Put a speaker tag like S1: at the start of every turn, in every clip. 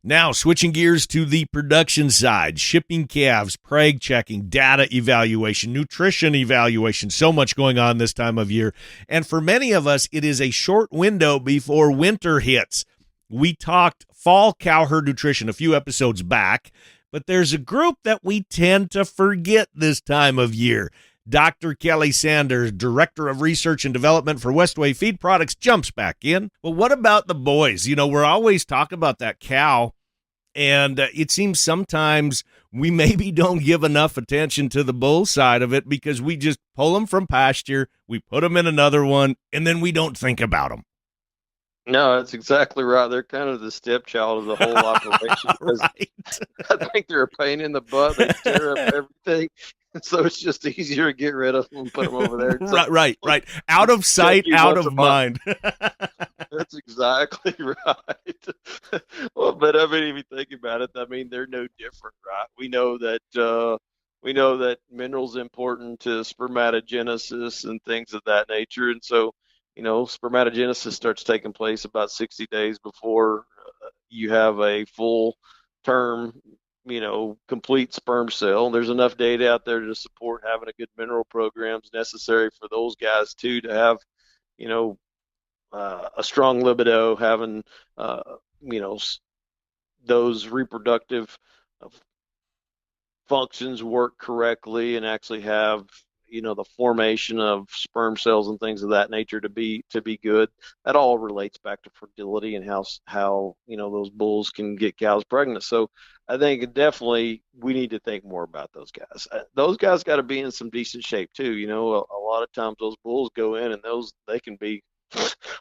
S1: Now, switching gears to the production side, shipping calves, preg checking, data evaluation, nutrition evaluation, so much going on this time of year. And for many of us, it is a short window before winter hits. We talked fall cow herd nutrition a few episodes back, but there's a group that we tend to forget this time of year. Dr. Kelly Sanders, Director of Research and Development for Westway Feed Products, jumps back in. Well, what about the boys? You know, we're always talking about that cow, and it seems sometimes we maybe don't give enough attention to the bull side of it because we just pull them from pasture, we put them in another one, and then we don't think about them.
S2: No, that's exactly right. They're kind of the stepchild of the whole operation.
S1: Right.
S2: I think they're a pain in the butt. They tear up everything. So it's just easier to get rid of them and put them over there.
S1: Right. Out of sight, out of mind.
S2: That's exactly right. Well, but I mean, if you think about it, I mean, they're no different, right? We know that minerals important to spermatogenesis and things of that nature, and so spermatogenesis starts taking place about 60 days before you have a full term, complete sperm cell. There's enough data out there to support having a good mineral programs necessary for those guys too to have, a strong libido, having, those reproductive functions work correctly and actually have, the formation of sperm cells and things of that nature to be good. That all relates back to fertility and how those bulls can get cows pregnant. So I think definitely we need to think more about those guys. Those guys got to be in some decent shape too. A lot of times those bulls go in and they can be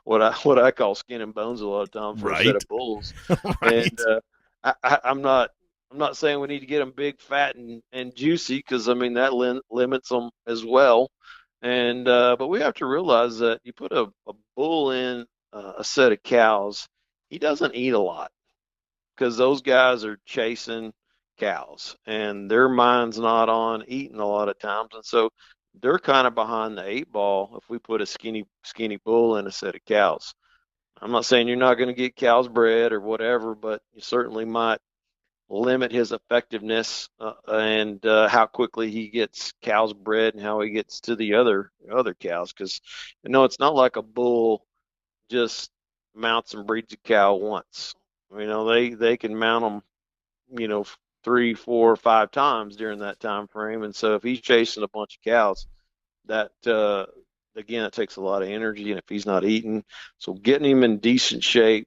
S2: what I call skin and bones a lot of times for a set of bulls.
S1: Right.
S2: And I'm not saying we need to get them big, fat, and juicy because, I mean, that limits them as well. And but we have to realize that you put a bull in a set of cows, he doesn't eat a lot because those guys are chasing cows and their mind's not on eating a lot of times. And so they're kind of behind the eight ball if we put a skinny bull in a set of cows. I'm not saying you're not going to get cows bred or whatever, but you certainly might limit his effectiveness and how quickly he gets cows bred and how he gets to the other cows. Because it's not like a bull just mounts and breeds a cow once. They can mount them 3, 4, 5 times during that time frame. And so if he's chasing a bunch of cows, that again, it takes a lot of energy. And if he's not eating, so getting him in decent shape,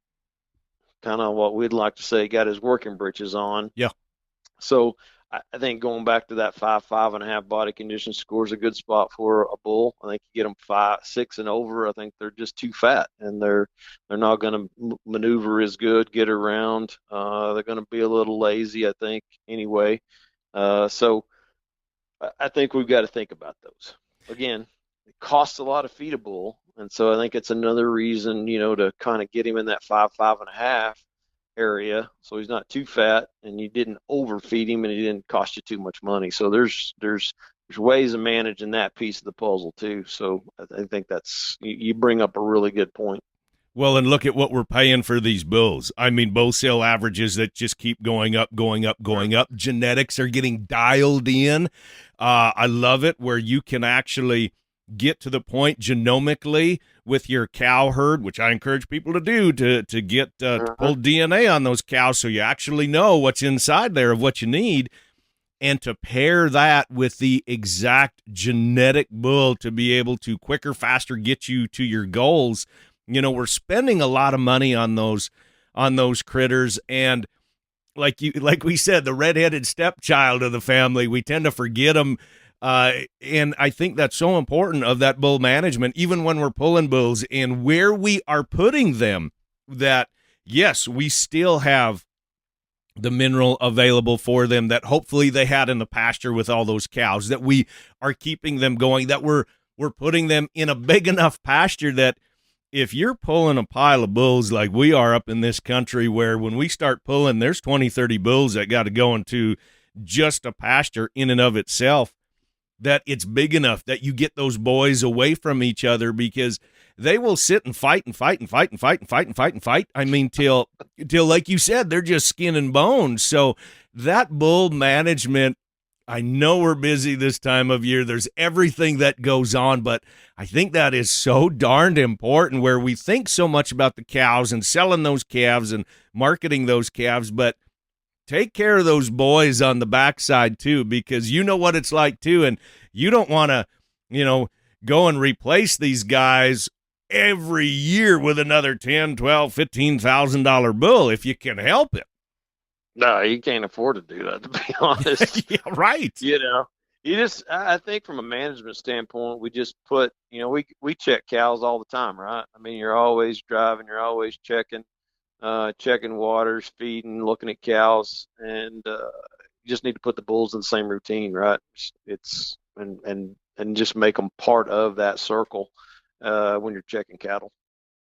S2: kind of what we'd like to say, got his working britches on.
S1: Yeah.
S2: So I think going back to that 5.5 body condition score is a good spot for a bull. I think you get them 5, 6 and over. I think they're just too fat and they're not going to maneuver as good, get around. They're going to be a little lazy, I think, anyway. So I think we've got to think about those. Again, it costs a lot to feed a bull. And so I think it's another reason, to kind of get him in that 5.5 area, so he's not too fat, and you didn't overfeed him, and he didn't cost you too much money. So there's ways of managing that piece of the puzzle too. So I think you bring up a really good point.
S1: Well, and look at what we're paying for these bulls. I mean, bull sale averages that just keep going up. Genetics are getting dialed in. I love it where you can actually get to the point genomically with your cow herd, which I encourage people to do to get to pull DNA on those cows so you actually know what's inside there of what you need, and to pair that with the exact genetic bull to be able to quicker, faster get you to your goals. We're spending a lot of money on those critters, and like we said, the redheaded stepchild of the family, we tend to forget them. And I think that's so important of that bull management, even when we're pulling bulls and where we are putting them, that yes, we still have the mineral available for them that hopefully they had in the pasture with all those cows, that we are keeping them going, that we're putting them in a big enough pasture that if you're pulling a pile of bulls like we are up in this country, where when we start pulling, there's 20, 30 bulls that got to go into just a pasture in and of itself, that it's big enough that you get those boys away from each other, because they will sit and fight and fight and fight and fight and fight and fight and fight. I mean, till like you said, they're just skin and bones. So that bull management, I know we're busy this time of year. There's everything that goes on, but I think that is so darned important, where we think so much about the cows and selling those calves and marketing those calves, but take care of those boys on the backside too, because you know what it's like too, and you don't want to, go and replace these guys every year with another $10, $12, $15,000 bull if you can help it.
S2: No, you can't afford to do that, to be honest.
S1: Yeah, right.
S2: I think from a management standpoint, we just put, we check cows all the time, right? I mean, you're always driving, you're always checking waters, feeding, looking at cows, and you just need to put the bulls in the same routine, right? It's and just make them part of that circle when you're checking cattle.